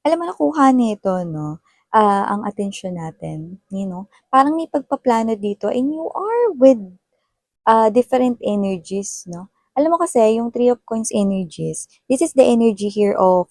Alam mo nakuha nito 'no, ang atensyon natin, parang may pagpaplano dito and you are with, different energies 'no. Alam mo kasi yung Three of Coins energies, this is the energy here of,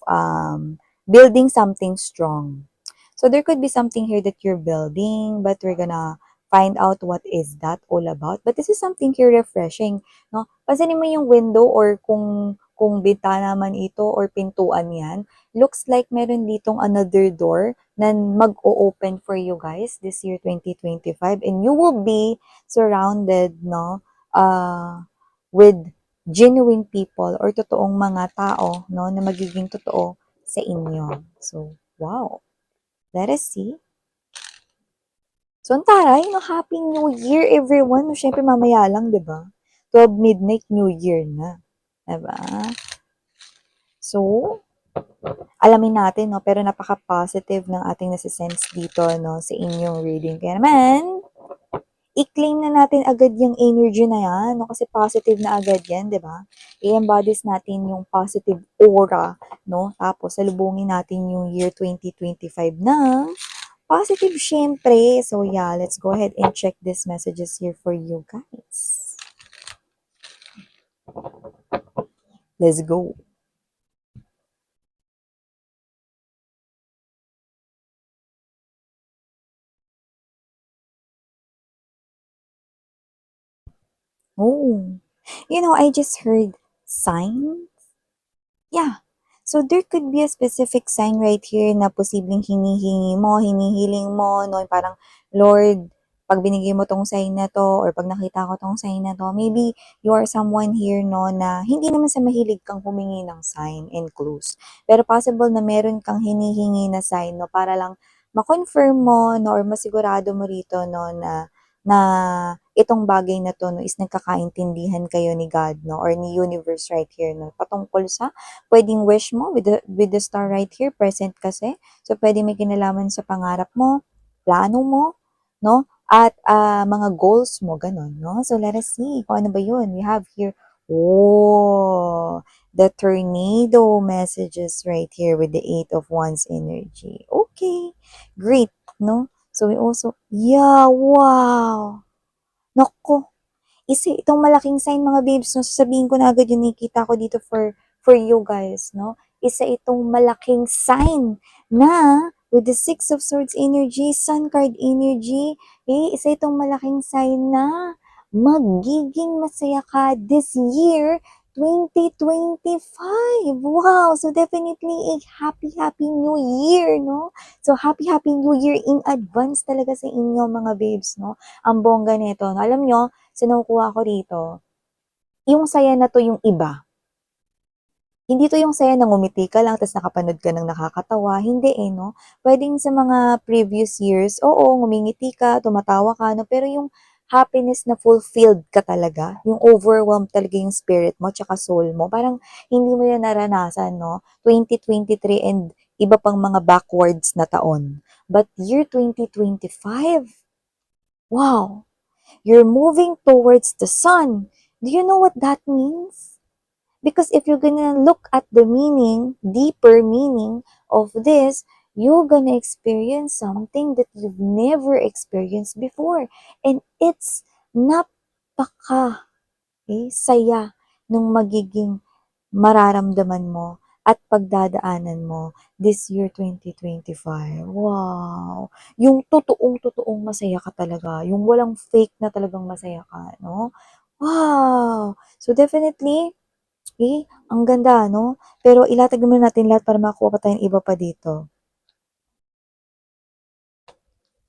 building something strong. So there could be something here that you're building, but we're gonna find out what is that all about. But this is something here refreshing, no? Pansinin mo yung window or kung bintana man ito or pintuan yan, looks like meron ditong another door na mag-o-open for you guys this year 2025 and you will be surrounded, no, with genuine people or totoong mga tao, no, na magiging totoo sa inyo. So, wow. Let us see. So, ang taray, no, Happy New Year, everyone. No, syempre, mamaya lang, di ba? 12 midnight, New Year na. Di ba? So, alamin natin, no, pero napaka-positive ng ating nasisense dito, no, sa inyong reading. Kaya naman, i-claim na natin agad yung energy na yan, no, kasi positive na agad yan, di ba? I-embodies natin yung positive aura, no, tapos salubungin natin yung year 2025 na positive syempre. So yeah, let's go ahead and check these messages here for you guys. Let's go. Oh, I just heard sign. Yeah. So there could be a specific sign right here na posibleng hinihiling mo, no? Parang, Lord, pag binigay mo tong sign na to, or pag nakita ko tong sign na to, maybe you are someone here, no, na hindi naman sa mahilig kang humingi ng sign and clues. Pero possible na meron kang hinihingi na sign, no, para lang ma-confirm mo, no, or masigurado mo rito, no, na itong bagay na to, no, is nagkakaintindihan kayo ni God, no, or ni universe right here, no, patungkol sa pwedeng wish mo with the star right here, present kasi. So, pwede may kinalaman sa pangarap mo, plano mo, no? At mga goals mo, ganun, no? So, let us see kung ano ba yun. We have here, oh, the tornado messages right here with the Eight of Wands energy. Okay, great, no? So, we also, yeah, wow. Naku, itong malaking sign mga babes, no, sasabihin ko na agad yung nakikita ko dito for you guys, no? Isa itong malaking sign na with the Six of Swords energy, Sun card energy, isa itong malaking sign na magiging masaya ka this year, 2025. Wow! So definitely a happy new year, no? So happy new year in advance talaga sa inyo mga babes, no? Ang bongga nito, no? Alam nyo, sinukuha ko rito, yung saya na to yung iba. Hindi to yung saya na ngumiti ka lang tapos nakapanood ka ng nakakatawa. Hindi no? Pwedeng sa mga previous years, oo, ngumingiti ka, tumatawa ka, no? Pero yung happiness na fulfilled ka talaga, yung overwhelmed talaga yung spirit mo, tsaka soul mo, parang hindi mo yan naranasan, no? 2023 and iba pang mga backwards na taon. But year 2025, wow! You're moving towards the sun. Do you know what that means? Because if you're gonna look at the meaning, deeper meaning of this, you're gonna experience something that you've never experienced before. And it's napaka saya nung magiging mararamdaman mo at pagdadaanan mo this year 2025. Wow! Yung totoong-totoong masaya ka talaga. Yung walang fake na talagang masaya ka, no? Wow! So definitely, ang ganda, no? Pero ilatag muna natin lahat para makuha pa tayong iba pa dito.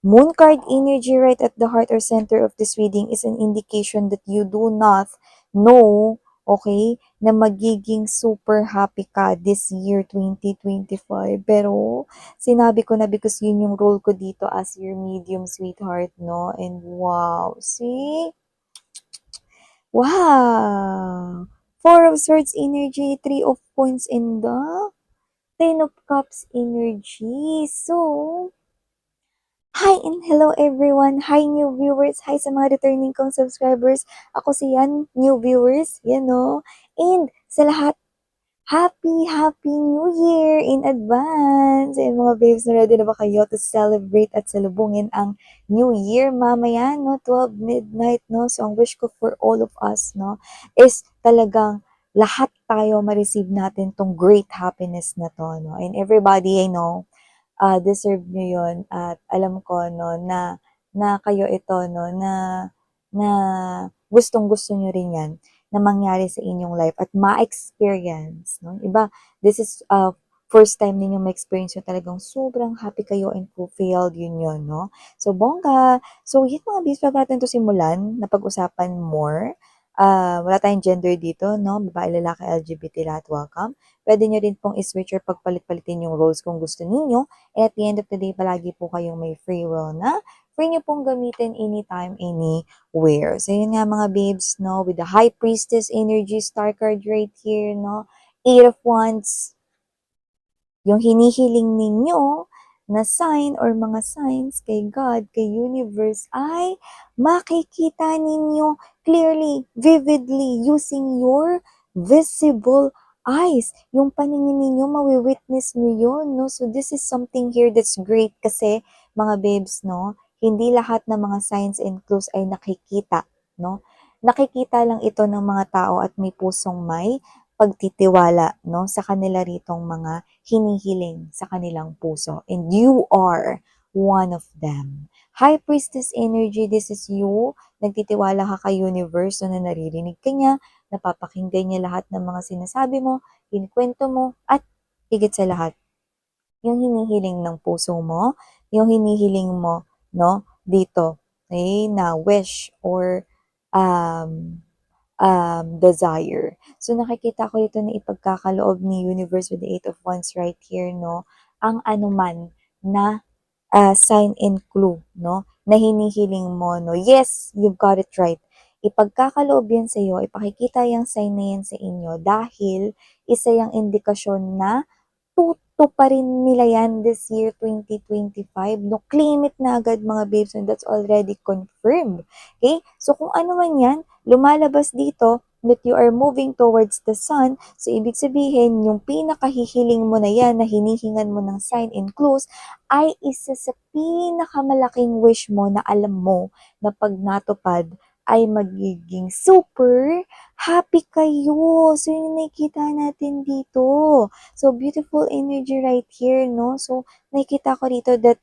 Moon card energy right at the heart or center of this reading is an indication that you do not know, okay, na magiging super happy ka this year 2025. Pero sinabi ko na because yun yung role ko dito as your medium sweetheart, no? And wow, see? Wow! Four of Swords energy, Three of Coins in the Ten of Cups energy. So, hi and hello everyone! Hi new viewers! Hi sa mga returning kong subscribers! Ako si Yan, new viewers, yan no? And sa lahat Happy New Year in advance! Ayan mga babes, ready na ba kayo to celebrate at salubungin ang New Year mamaya, no? 12 midnight, no? So, ang wish ko for all of us, no, is talagang lahat tayo ma-receive natin tong great happiness na to, no? And everybody I know, deserve nyo yun at alam ko, no, na kayo ito, no, na gustong-gusto nyo rin yan na mangyari sa inyong life at ma-experience, no? Iba, this is first time ninyong ma-experience yung talagang sobrang happy kayo and fulfilled, yun, no? So, bongga! So, yun mga bis, pa natin to simulan na pag-usapan more. Wala tayong gender dito, no? Babae, lalaki, LGBT, lahat welcome. Pwede nyo rin pong i-switch or pagpalit-palitin yung roles kung gusto ninyo. And at the end of the day, palagi po kayong may free will na free nyo pong gamitin anytime, anywhere. So, yun nga mga babes, no? With the High Priestess energy, star card right here, no? Eight of Wands, yung hinihiling ninyo na sign or mga signs kay God, kay universe, ay makikita ninyo clearly, vividly, using your visible eyes. Yung paningin ninyo, mawi-witness nyo yun, no? So, this is something here that's great kasi, mga babes, no? Hindi lahat ng mga signs and clues ay nakikita, no? Nakikita lang ito ng mga tao at may pusong may pagtitiwala, no, sa kanila ritong mga hinihiling sa kanilang puso. And you are one of them. High Priestess energy, this is you. Nagtitiwala ka kay universe na naririnig ka niya, napapakinggan niya lahat ng mga sinasabi mo, kinikwento mo, at higit sa lahat, yung hinihiling ng puso mo, yung hinihiling mo, no, dito, okay, na wish or um, desire. So nakikita ko dito na ipagkakaloob ni universe with the Eight of Wands right here, no, ang anuman na sign and clue, no, na hinihiling mo, no. Yes, you've got it right. Ipagkakaloob yan sa iyo, ipakikita yung sign na yan sa inyo dahil isa yung indikasyon na tutuparin nila yan this year 2025. No, claim it na agad mga babes and that's already confirmed. Okay? So kung ano man yan, lumalabas dito that you are moving towards the sun, so ibig sabihin, yung pinakahihiling mo na yan, na hinihingan mo ng sign and clues, ay isa sa pinakamalaking wish mo na alam mo na pag natupad, ay magiging super happy kayo. So, yun yung nakikita natin dito. So, beautiful energy right here, no? So, nakikita ko dito that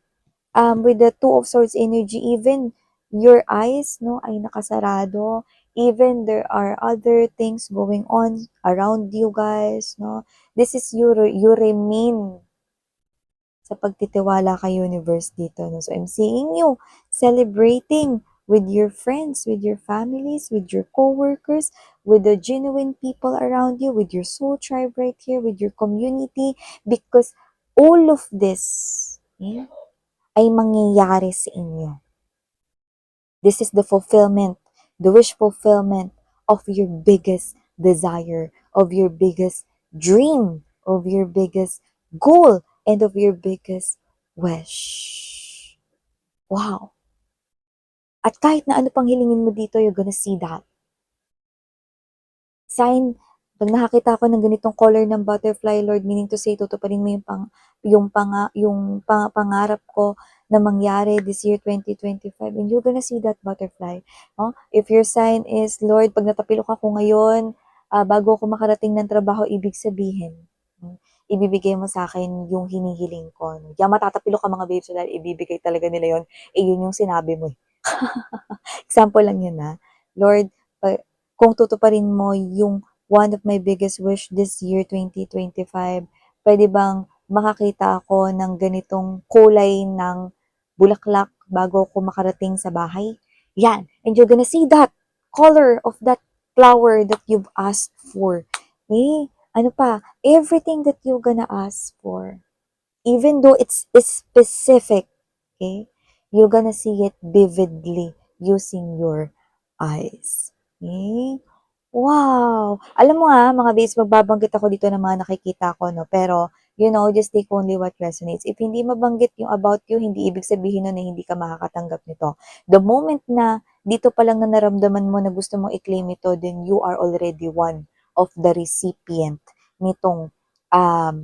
with the Two of Swords energy, even your eyes, no, ay nakasarado. Even there are other things going on around you guys, no? This is you remain sa pagtitiwala kay universe dito, no? So, I'm seeing you celebrating with your friends, with your families, with your coworkers, with the genuine people around you, with your soul tribe right here, with your community, because all of this, yeah, ay mangyayari sa inyo. This is the fulfillment, the wish fulfillment of your biggest desire, of your biggest dream, of your biggest goal, and of your biggest wish. Wow. At kahit na ano pang hilingin mo dito, you're gonna see that. Sign, pag nakakita ko ng ganitong color ng butterfly, Lord, meaning to say, tutuparin mo yung pangarap ko na mangyari this year 2025, and you're gonna see that butterfly. No? If your sign is, Lord, pag natapilok ako ngayon, bago ako makarating ng trabaho, ibig sabihin, ibibigay mo sa akin yung hinihiling ko. No? Diyan matatapilok ka mga babes, dahil ibibigay talaga nila yon. Yun yung sinabi mo. Example lang yun ha. Lord, kung tutuparin mo yung one of my biggest wish this year 2025, pwede bang makakita ako ng ganitong kulay ng bulaklak bago ako makarating sa bahay? Yan. And you're gonna see that color of that flower that you've asked for. Eh, ano pa? Everything that you're gonna ask for, even though it's specific, okay, you're gonna see it vividly using your eyes. Okay? Wow! Alam mo mga babes, magbabanggit ako dito ng mga nakikita ko, no? Pero, you know, just take only what resonates. If hindi mabanggit yung about you, hindi ibig sabihin nun na hindi ka makakatanggap nito. The moment na dito pa lang na naramdaman mo na gusto mong i-claim ito, then you are already one of the recipient nitong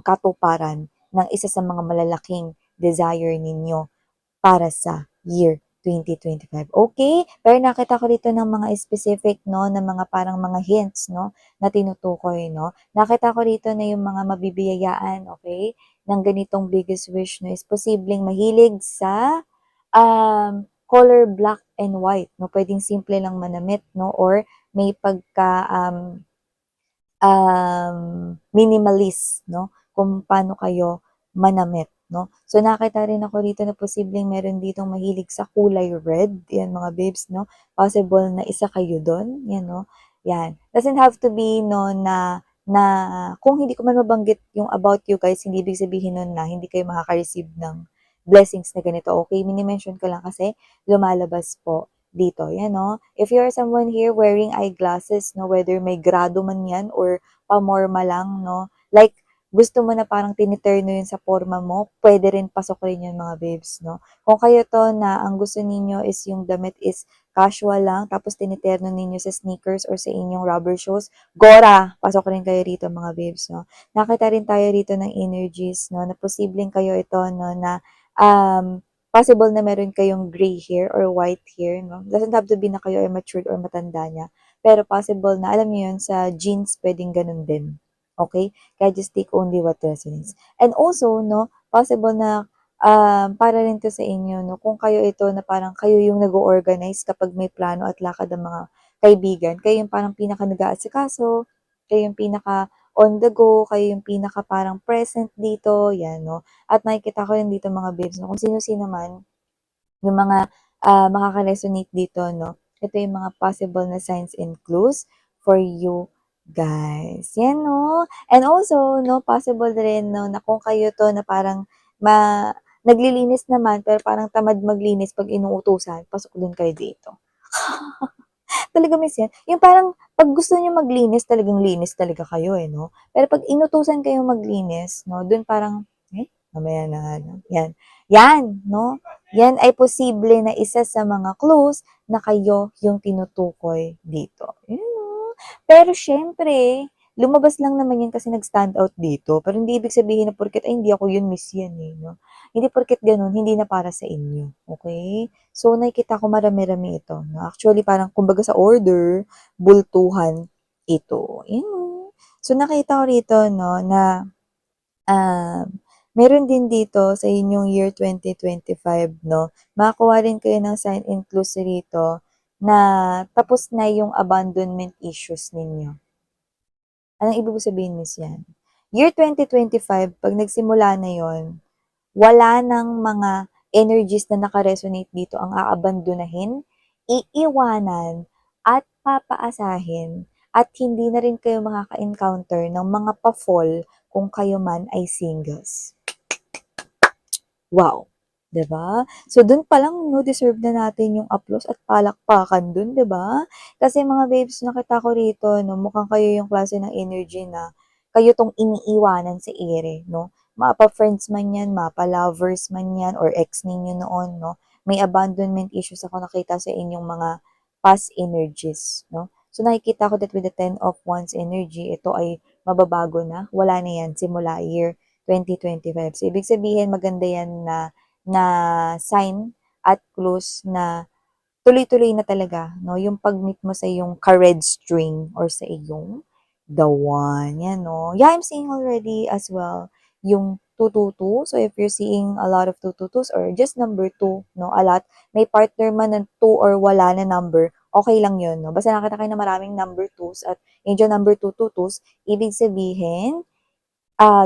katuparan ng isa sa mga malalaking desire ninyo para sa year 2025. Okay? Pero nakita ko dito ng mga specific, no, na mga parang mga hints, no, na tinutukoy, no. Nakita ko dito na yung mga mabibiyayaan, okay, ng ganitong biggest wish, no, is posibleng mahilig sa color black and white, no. Pwedeng simple lang manamit, no, or may pagka minimalist, no? Kung paano kayo manamit, no? So, nakita rin ako dito na posibleng meron ditong mahilig sa kulay red. Yan, mga babes, no? Possible na isa kayo doon. Yan, no? Yan. Doesn't have to be, no, na kung hindi ko man mabanggit yung about you guys, hindi ibig sabihin nun na hindi kayo makaka-receive ng blessings na ganito. Okay, mini-mention ko lang kasi lumalabas po dito. Yan, no? If you are someone here wearing eyeglasses, no, whether may grado man yan or pamorma lang, no, like, gusto mo na parang tiniterno yun sa forma mo, pwede rin pasok rin yun mga babes, no. Kung kayo to na ang gusto ninyo is yung damit is casual lang, tapos tiniterno ninyo sa sneakers or sa inyong rubber shoes, gora, pasok rin kayo rito mga babes, no. Nakita rin tayo rito ng energies, no, na posibleng kayo ito, no, na possible na meron kayong gray hair or white hair, no? Doesn't have to be na kayo ay matured or matanda niya. Pero possible na, alam niyo yun, sa genes, pwedeng ganun din. Okay? Kaya just take only what resonates. And also, no, possible na para rin to sa inyo, no, kung kayo ito na parang kayo yung nag-organize kapag may plano at lakad ng mga kaibigan, kayo yung parang pinaka nag-aasikaso, kayo yung pinaka on the go, kayo yung pinaka parang present dito, yan, no. At nakikita ko rin dito mga babes, no, kung sino-sino man yung mga makaka-resonate dito, no. Ito yung mga possible na signs and clues for you guys. Yan, no. And also, no, possible rin, no, na kung kayo to na parang naglilinis naman, pero parang tamad maglinis pag inuutusan, pasok din kayo dito. Talaga miss yan. Yung parang 'pag gusto niyo maglinis, talagang linis talaga kayo, eh, 'no? Pero 'pag inutusan kayong maglinis, 'no, dun parang, mamaya na nga lang." Yan. Yan, 'no? Yan ay posible na isa sa mga clues na kayo yung tinutukoy dito. Yun, 'no? Pero siyempre, lumabas lang naman yan kasi nag-stand out dito. Pero hindi ibig sabihin na porket, "Ay, hindi ako yun, miss yan, eh," 'no? Hindi porket gano'n, hindi na para sa inyo, okey? So, nakikita ko marami-rami ito, 'no. Actually, parang kumbaga sa order, bultuhan ito, yun. So, nakita ko rito, 'no, na, um, meron din dito sa inyong year 2025, 'no, makakuha rin kayo ng sign and clues rito na tapos na yung abandonment issues ninyo. Anong ibig ko sabihin, miss, yan? Year 2025, 'pag nagsimula na yon, wala ng mga energies na naka-resonate dito ang aabandonahin, iiwanan, at papaasahin, at hindi na rin kayo makaka-encounter ng mga pa-fall kung kayo man ay singles. Wow! 'Di ba? So, dun pa lang 'no, deserve na natin yung applause at palakpakan dun, 'di ba? Kasi mga babes, nakita ko rito 'no, mukhang kayo yung klase ng energy na kayo 'tong iniiwanan sa ere 'no. Mapa-friends man 'yan, mapa-lovers man 'yan, or ex ninyo noon 'no. May abandonment issues ako nakita sa inyong mga past energies 'no. So, nakikita ko that with the Ten of Wands energy, ito ay mababago na, wala na 'yan simula year 2025. So, ibig sabihin maganda yan na na sign at clues na tuloy-tuloy na talaga, no? Yung pag-meet mo sa iyong ka-red string or sa iyong the one. Yan, no? Yeah, I'm seeing already as well yung 222. So, if you're seeing a lot of 222s or just number 2, no? A lot. May partner man ng 2 or wala na number, okay lang yun, no? Basta nakita kayo na maraming number 2s at angel number 222s, ibig sabihin,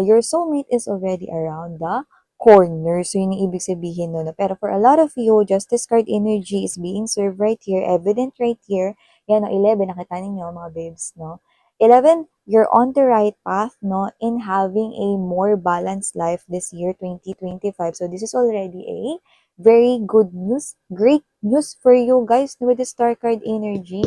your soulmate is already around the corner. So, yun yung ibig sabihin nun. Pero for a lot of you, Justice card energy is being served right here, evident right here. Yan, no, 11, nakita ninyo, mga babes, no? 11, you're on the right path, no, in having a more balanced life this year, 2025. So, this is already a very good news, great news for you guys with the star card energy.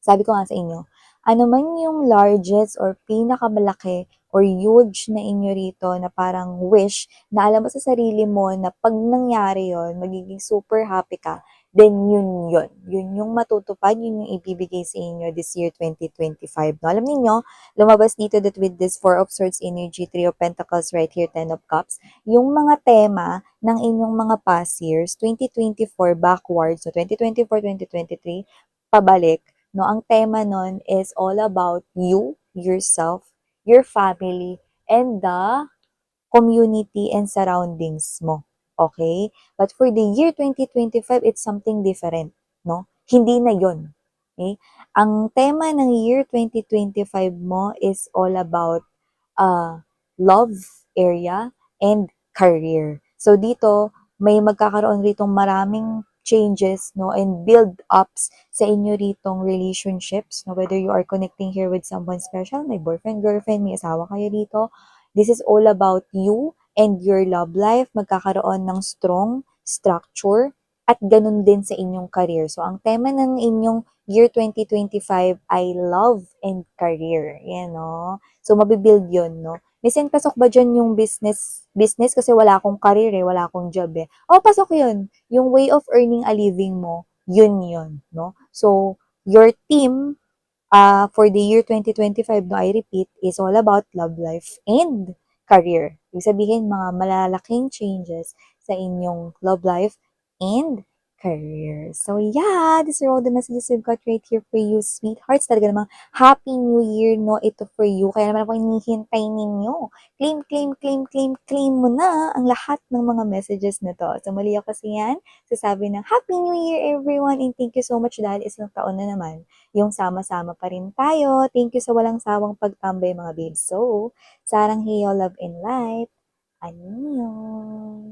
Sabi ko nga sa inyo, ano man yung largest or pinakamalaki or huge na inyo rito na parang wish na alam mo sa sarili mo na pag nangyari yon magiging super happy ka, then yun. Yun yung matutupad, yun yung ibibigay sa inyo this year 2025. No? Alam niyo lumabas dito that with this Four of Swords energy, Three of Pentacles right here, Ten of Cups, yung mga tema ng inyong mga past years, 2024 backwards, so 2024, 2023, pabalik, no? Ang tema nun is all about you, yourself, your family, and the community and surroundings mo. Okay? But for the year 2025, it's something different, no? Hindi na yon. Okay? Ang tema ng year 2025 mo is all about love area and career. So dito, may magkakaroon ritong maraming changes, no, and build-ups sa inyo ritong relationships, no, whether you are connecting here with someone special, may boyfriend, girlfriend, may asawa kayo dito, this is all about you and your love life, magkakaroon ng strong structure, at ganun din sa inyong career. So, ang tema ng inyong year 2025 ay love and career. Yan, no? So, mabibuild yun, no? Minsan, pasok ba dyan yung business kasi wala akong career eh, wala akong job eh. O, pasok yun. Yung way of earning a living mo, yun, no? So, your team for the year 2025, no, I repeat, is all about love life and career. Ibig sabihin, mga malalaking changes sa inyong love life and career. So, yeah, these are all the messages we've got right here for you, sweethearts. Talaga namang Happy New Year, no, ito for you. Kaya naman ako hinihintay ninyo. Claim mo na ang lahat ng mga messages na to. So, muli ako kasi yan. Sasabi ng Happy New Year, everyone, and thank you so much dahil isang taon na naman yung sama-sama pa rin tayo. Thank you sa walang sawang pagtambay mga babes. So, sarang heyo, love and light. Annyeong!